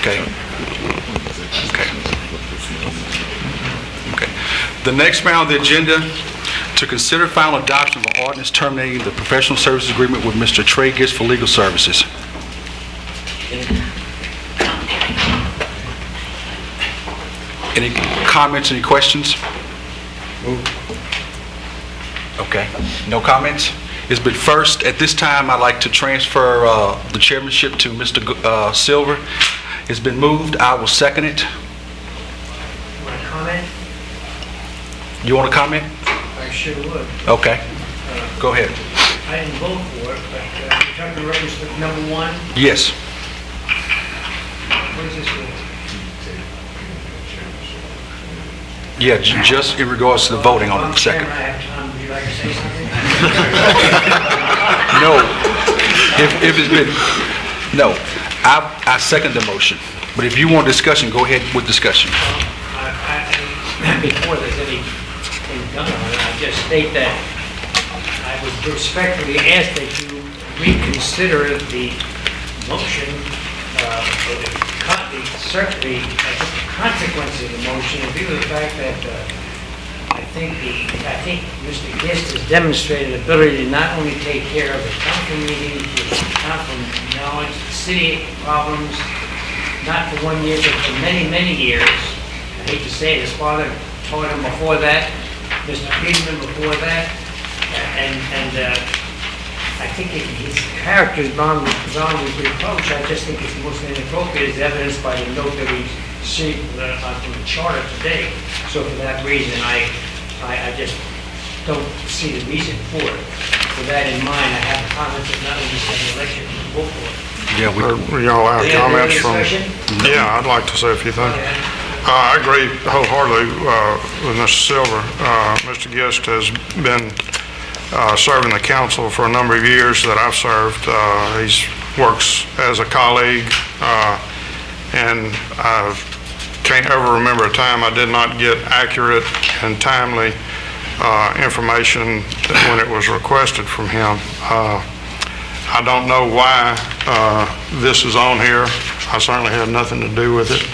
Okay. Okay. Okay. The next matter on the agenda, to consider final adoption of an ordinance terminating the professional services agreement with Mr. Trey Gist for legal services. Any comments, any questions? Okay, no comments? It's been first. At this time, I'd like to transfer the chairmanship to Mr. Silver. It's been moved. I will second it. You want to comment? You want to comment? I sure would. Okay, go ahead. I didn't vote for it, but you're talking reference to number one? Yes. What is this for? Yeah, just in regards to the voting on the second. I have time. Would you like to say something? No. If it's been, no. I second the motion. But if you want discussion, go ahead with discussion. Before there's anything done on it, I just state that I would respectfully ask that you reconsider the motion, or the consequences of the motion, in view of the fact that I think Mr. Gist has demonstrated ability to not only take care of the council meetings, council knowledge, city problems, not for 1 year, but for many, many years. I hate to say it, his father taught him before that, Mr. Friedman before that, and I think his character is beyond reproach. I just think it's most inappropriate, as evidenced by the note that we see from the charter today. So for that reason, I just don't see the reason for it. With that in mind, I have comments of not only the election, but vote for it. Yeah, we all have Any other comments from. discussion? Yeah, I'd like to say a few things. Okay. I agree wholeheartedly with Mr. Silver. Mr. Gist has been serving the council for a number of years that I've served. He works as a colleague, and I can't ever remember a time I did not get accurate and timely information when it was requested from him. I don't know why this is on here. I certainly had nothing to do with it.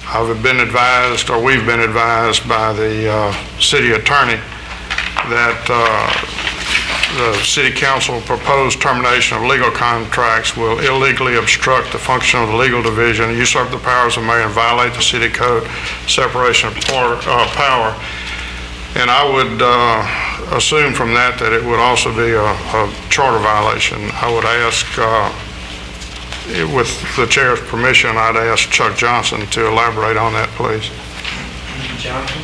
I've been advised, or we've been advised by the city attorney that the city council proposed termination of legal contracts will illegally obstruct the function of the legal division, usurp the powers of the mayor, and violate the city code, separation of power. And I would assume from that it would also be a charter violation. I would ask, with the chair's permission, I'd ask Chuck Johnson to elaborate on that, please. Johnson?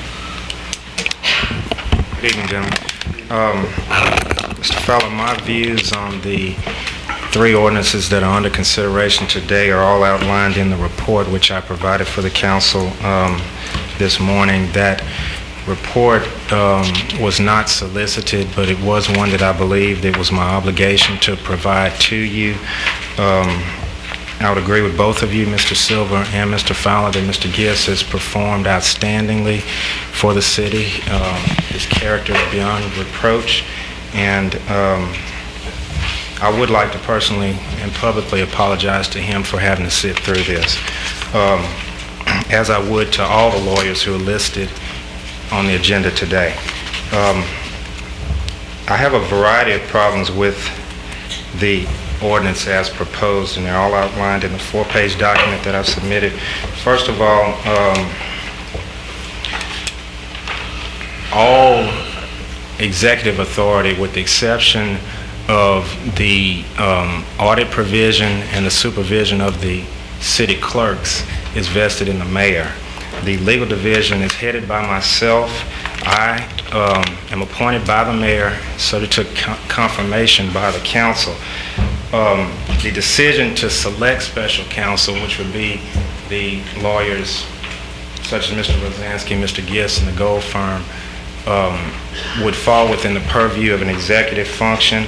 Good evening, gentlemen. Mr. Fowler, my views on the three ordinances that are under consideration today are all outlined in the report which I provided for the council this morning. That report was not solicited, but it was one that I believed it was my obligation to provide to you. I would agree with both of you, Mr. Silver and Mr. Fowler, that Mr. Gist has performed outstandingly for the city. His character is beyond reproach, and I would like to personally and publicly apologize to him for having to sit through this, as I would to all the lawyers who are listed on the agenda today. I have a variety of problems with the ordinance as proposed, and they're all outlined in the 4-page document that I've submitted. First of all executive authority, with the exception of the audit provision and the supervision of the city clerks, is vested in the mayor. The legal division is headed by myself. I am appointed by the mayor, subject to confirmation by the council. The decision to select special counsel, which would be the lawyers such as Mr. Rosansky, Mr. Gist, and the Gold Firm, would fall within the purview of an executive function.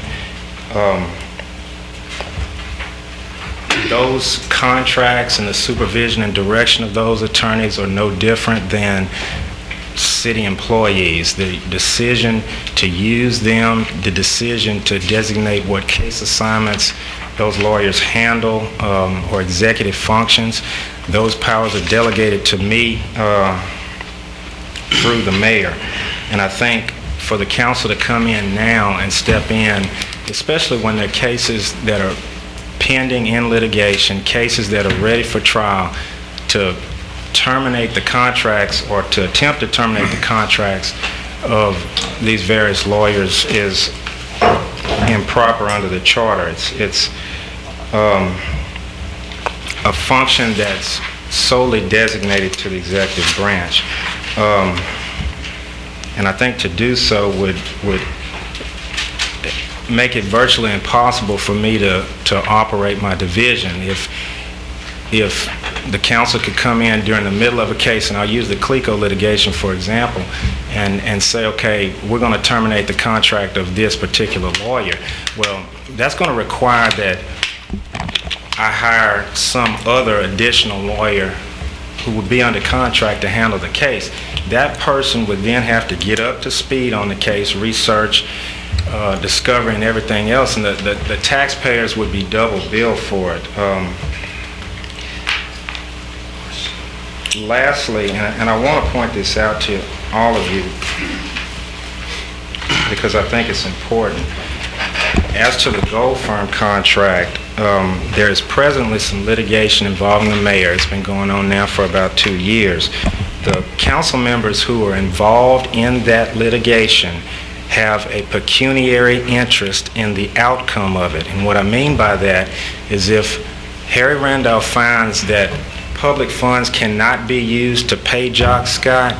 Those contracts and the supervision and direction of those attorneys are no different than city employees. The decision to use them, the decision to designate what case assignments those lawyers handle or executive functions. Those powers are delegated to me through the mayor. And I think for the council to come in now and step in, especially when there are cases that are pending in litigation, cases that are ready for trial, to terminate the contracts or to attempt to terminate the contracts of these various lawyers is improper under the charter. It's a function that's solely designated to the executive branch. And I think to do so would make it virtually impossible for me to operate my division. If the council could come in during the middle of a case, and I'll use the CLECO litigation for example, and say, okay, we're going to terminate the contract of this particular lawyer. Well, that's going to require that I hire some other additional lawyer who would be under contract to handle the case. That person would then have to get up to speed on the case, research, discovery, and everything else, and the taxpayers would be double billed for it. Lastly, and I want to point this out to all of you because I think it's important. As to the Gold Firm contract, there is presently some litigation involving the mayor. It's been going on now for about 2 years. The council members who are involved in that litigation have a pecuniary interest in the outcome of it. And what I mean by that is if Harry Randolph finds that public funds cannot be used to pay Jock Scott,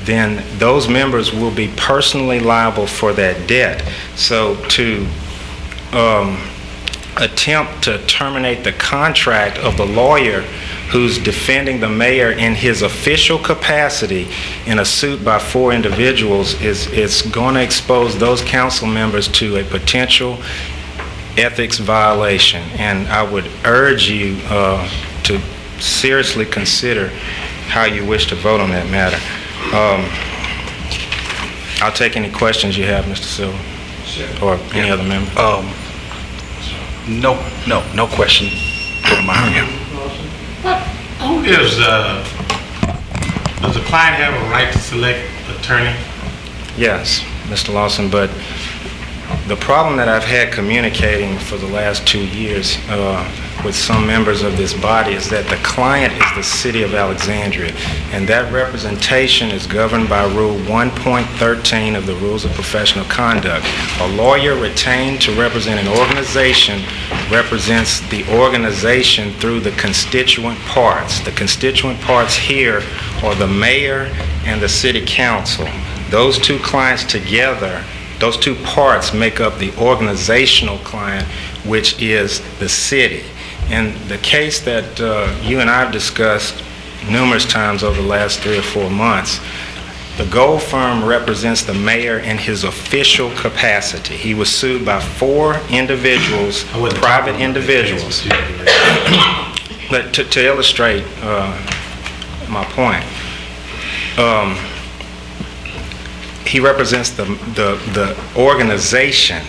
then those members will be personally liable for that debt. So to attempt to terminate the contract of the lawyer who's defending the mayor in his official capacity in a suit by 4 individuals is going to expose those council members to a potential ethics violation. And I would urge you to seriously consider how you wish to vote on that matter. I'll take any questions you have, Mr. Silver, or any other member. No question. Does the client have a right to select attorney? Yes, Mr. Lawson, but the problem that I've had communicating for the last 2 years with some members of this body is that the client is the city of Alexandria, and that representation is governed by Rule 1.13 of the Rules of Professional Conduct. A lawyer retained to represent an organization represents the organization through the constituent parts. The constituent parts here are the mayor and the city council. Those two clients together, those two parts make up the organizational client, which is the city. In the case that you and I have discussed numerous times over the last 3 or 4 months, the Gold Firm represents the mayor in his official capacity. He was sued by 4 individuals, private individuals. But to illustrate my point, he represents the organization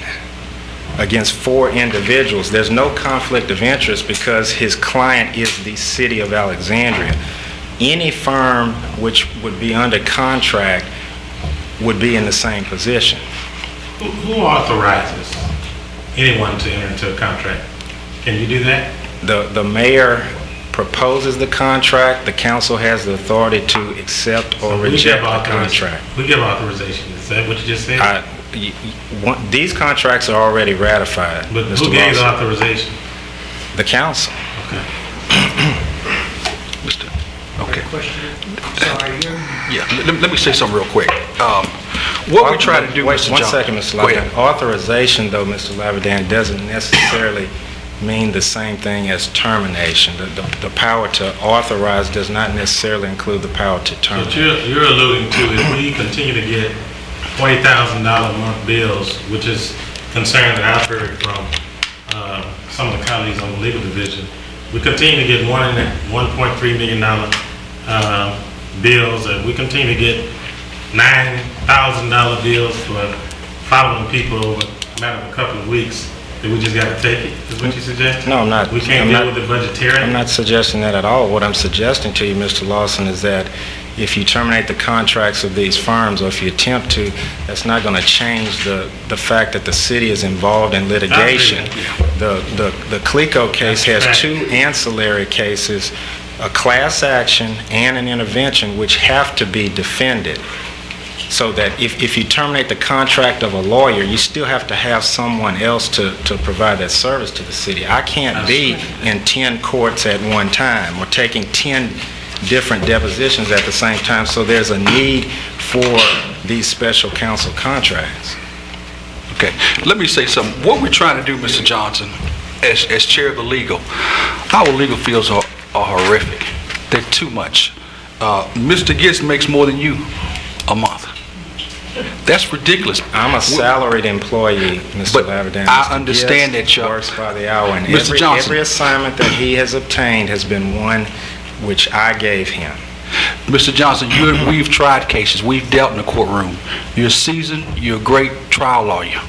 against 4 individuals. There's no conflict of interest because his client is the city of Alexandria. Any firm which would be under contract would be in the same position. Who authorizes anyone to enter into a contract? Can you do that? The mayor proposes the contract. The council has the authority to accept or reject the contract. We give authorization. Is that what you just said? These contracts are already ratified. But Mr. who gave the Lawson. authorization? The council. Okay. Okay. Question? Sorry, you're... Yeah, let me say something real quick. What we try to do, Wait, Mr. one Johnson. second, Mr. Go ahead. Lavidan. Authorization, though, Mr. Lavidan, doesn't necessarily mean the same thing as termination. The power to authorize does not necessarily include the power to What terminate. you're alluding to is we continue to get $20,000 a month bills, which is concern that I've heard from some of the colleagues on the legal division. We continue to get $1.3 million bills, and we continue to get $9,000 bills for following people over a matter of a couple of weeks. that we just got to take it, is what you suggest? No, I'm not. We can't I'm deal not- with the budgetarian? I'm not suggesting that at all. What I'm suggesting to you, Mr. Lawson, is that if you terminate the contracts of these firms, or if you attempt to, that's not going to change the fact that the city is involved in litigation. The Clico case has two ancillary cases, a class action and an intervention, which have to be defended. So that if you terminate the contract of a lawyer, you still have to have someone else to provide that service to the city. I can't be in 10 courts at one time or taking 10 different depositions at the same time, so there's a need for these special counsel contracts. Okay, let me say something. What we're trying to do, Mr. Johnson, as chair of the legal, our legal fields are horrific. They're too much. Mr. Gist makes more than you a month. That's ridiculous. I'm a salaried employee, Mr. But Laverdan. I Mr. understand Gist that, Chuck. works by the hour, and Mr. Johnson. every assignment that he has obtained has been one which I gave him. Mr. Johnson, we've tried cases. We've dealt in the courtroom. You're seasoned. You're a great trial lawyer.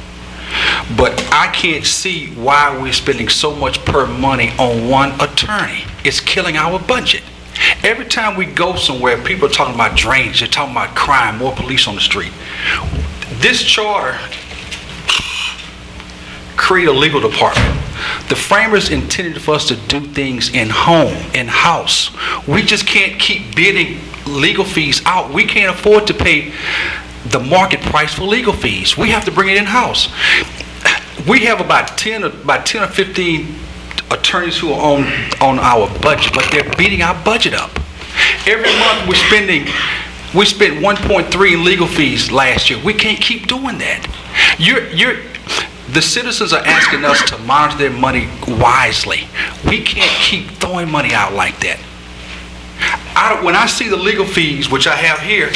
But I can't see why we're spending so much per money on one attorney. It's killing our budget. Every time we go somewhere, people are talking about drainage. They're talking about crime, more police on the street. This charter create a legal department. The framers intended for us to do things in-house. We just can't keep bidding legal fees out. We can't afford to pay the market price for legal fees. We have to bring it in-house. We have about 10 or 15 attorneys who are on our budget, but they're beating our budget up. Every month we spent 1.3 in legal fees last year. We can't keep doing that. The citizens are asking us to monitor their money wisely. We can't keep throwing money out like that. When I see the legal fees, which I have here,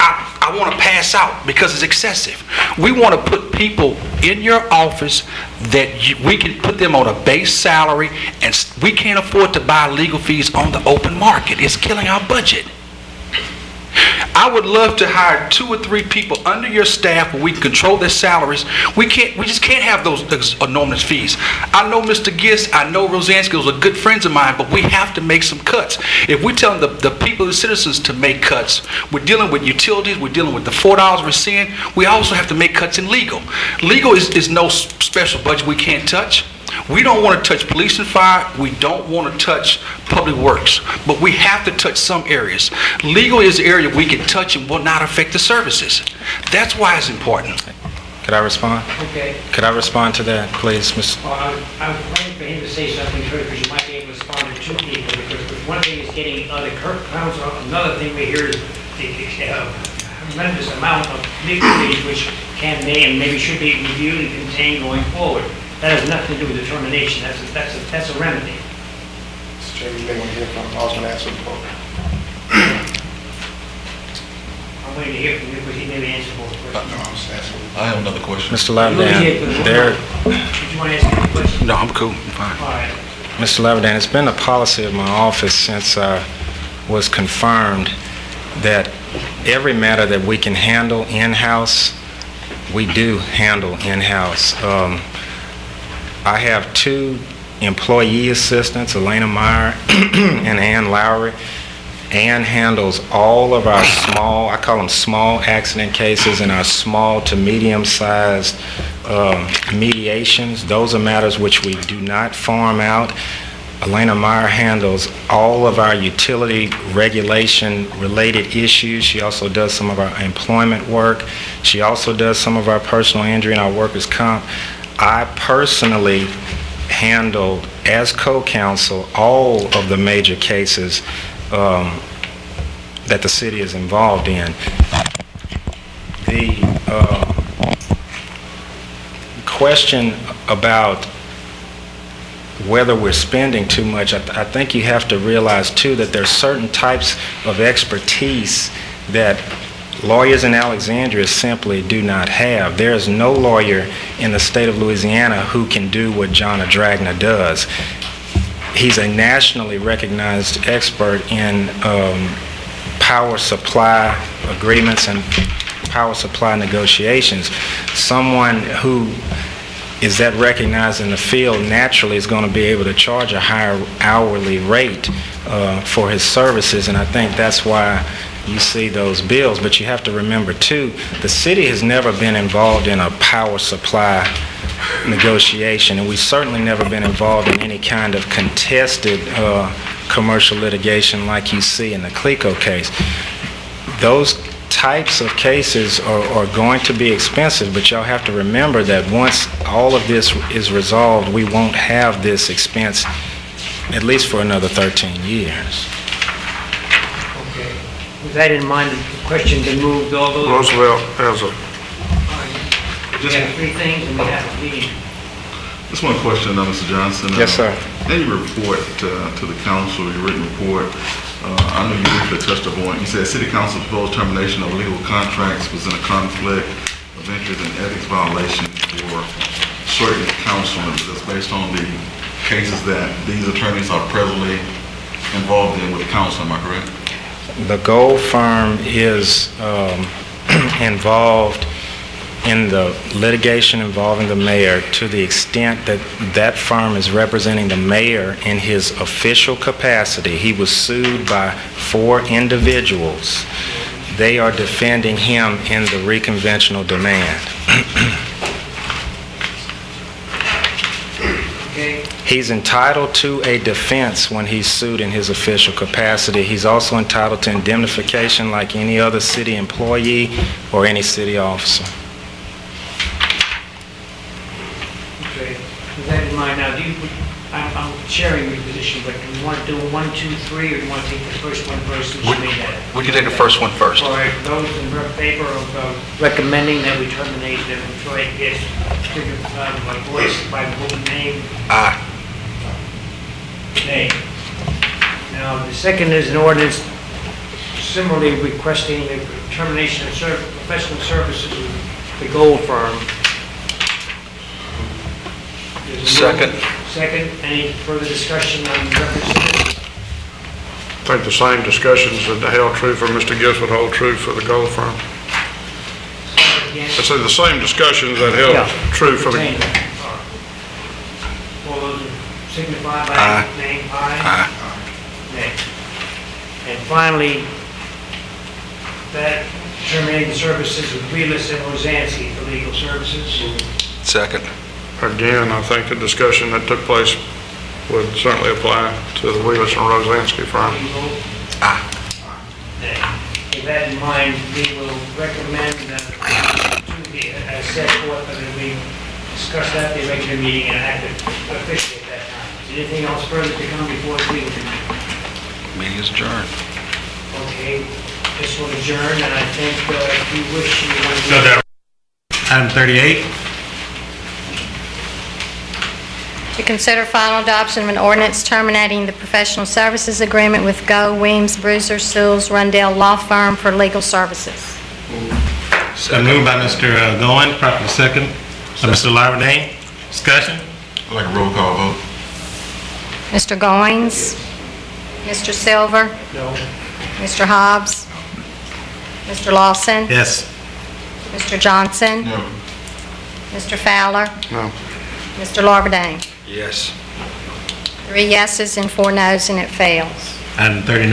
I want to pass out because it's excessive. We want to put people in your office that we can put them on a base salary, and we can't afford to buy legal fees on the open market. It's killing our budget. I would love to hire 2 or 3 people under your staff where we can control their salaries. We just can't have those enormous fees. I know Mr. Gist, I know Rosansky, those are good friends of mine, but we have to make some cuts. If we're telling the people, the citizens, to make cuts, we're dealing with utilities, we're dealing with the $4 we're seeing, we also have to make cuts in legal. Legal is no special budget we can't touch. We don't want to touch police and fire. We don't want to touch public works. But we have to touch some areas. Legal is the area we can touch and will not affect the services. That's why it's important. Could I respond? Okay. Could I respond to that, please, Mr.? Well, I was waiting for him to say something first, because you might be able to respond to 2 people, because one thing is getting other counsel, another thing we hear is the tremendous amount of legal fees which can be and maybe should be reviewed and contained going forward. That has nothing to do with determination. That's a remedy. Mr. Chairman, you may want to hear from Osman answer the program. I'm waiting to hear from you, because he may be answering both No, questions. I'm just asking. I have another question. Mr. Laverdan, Did you want to ask any questions? No, I'm cool. I'm fine. All right. Mr. Laverdan, it's been a policy of my office since I was confirmed that every matter that we can handle in-house, we do handle in-house. I have 2 employee assistants, Elena Meyer and Ann Lowry. Ann handles all of our small, I call them small accident cases, and our small to medium-sized mediations. Those are matters which we do not farm out. Elena Meyer handles all of our utility regulation-related issues. She also does some of our employment work. She also does some of our personal injury and our workers' comp. I personally handled, as co-counsel, all of the major cases that the city is involved in. The question about whether we're spending too much, I think you have to realize too that there's certain types of expertise that lawyers in Alexandria simply do not have. There is no lawyer in the state of Louisiana who can do what John Adragna does. He's a nationally recognized expert in power supply agreements and power supply negotiations. Someone who is that recognized in the field, naturally is going to be able to charge a higher hourly rate for his services, and I think that's why you see those bills. But you have to remember, too, the city has never been involved in a power supply negotiation, and we've certainly never been involved in any kind of contested commercial litigation like you see in the Clico case. Those types of cases are going to be expensive, but y'all have to remember that once all of this is resolved, we won't have this expense at least for another 13 years. Okay. With that in mind, the question been moved, all those... Roosevelt has a, We have three things and we have a meeting. Just one question, Mr. Johnson. Yes, sir. In your report to the council, your written report, I know you briefly touched upon, you said City Council proposed termination of legal contracts was in a conflict of interest and ethics violation for certain council members. That's based on the cases that these attorneys are presently involved in with council, am I correct? The Gold firm is involved in the litigation involving the mayor to the extent that that firm is representing the mayor in his official capacity. He was sued by 4 individuals. They are defending him in the reconventional demand. Okay. He's entitled to a defense when he's sued in his official capacity. He's also entitled to indemnification like any other city employee or any city officer. Okay. With that in mind, now, I'm sharing your position, but do you want to do 1, 2, 3, or do you want to take the first one first? Since you made that? We can take the first one first. All right, those in favor of recommending that we terminate the Detroit Gist, by voice, by vote name, Aye. nay. Now, the second is an ordinance similarly requesting the termination of professional services with the Gold firm. There's a Second. move. Second, any further discussion on reference to this? I think the same discussions that held true for Mr. Gist would hold true for the Gold firm. Again? I said the same discussions that held Yeah. true for the, Pertain. All those signify by Aye. name, aye. Aye. Nay. And finally, that terminating the services with Wheelis and Rosansky for legal services. Second. again, I think the discussion that took place would certainly apply to the Wheelis and Rosansky firm. Aye. Nay. With that in mind, we will recommend as set forth that we discuss that at the regular meeting and act officially at that time. Is there anything else further to come before the legal committee? Meeting is adjourned. Okay, this will adjourn, and I think if you wish, you want So to... that, item 38, To consider final adoption of an ordinance terminating the professional services agreement with Go, Weems, Bruiser, Sewells, Rundell Law Firm for legal services. moved by Mr. Goins, properly second by Mr. Larberdane. Discussion? I'd like a roll call vote. Mr. Goins? Mr. Silver? No. Mr. Hobbs? Mr. Lawson? Yes. Mr. Johnson? No. Mr. Fowler? No. Mr. Larberdane? Yes. 3 yeses and 4 noes, and it fails. Item 39,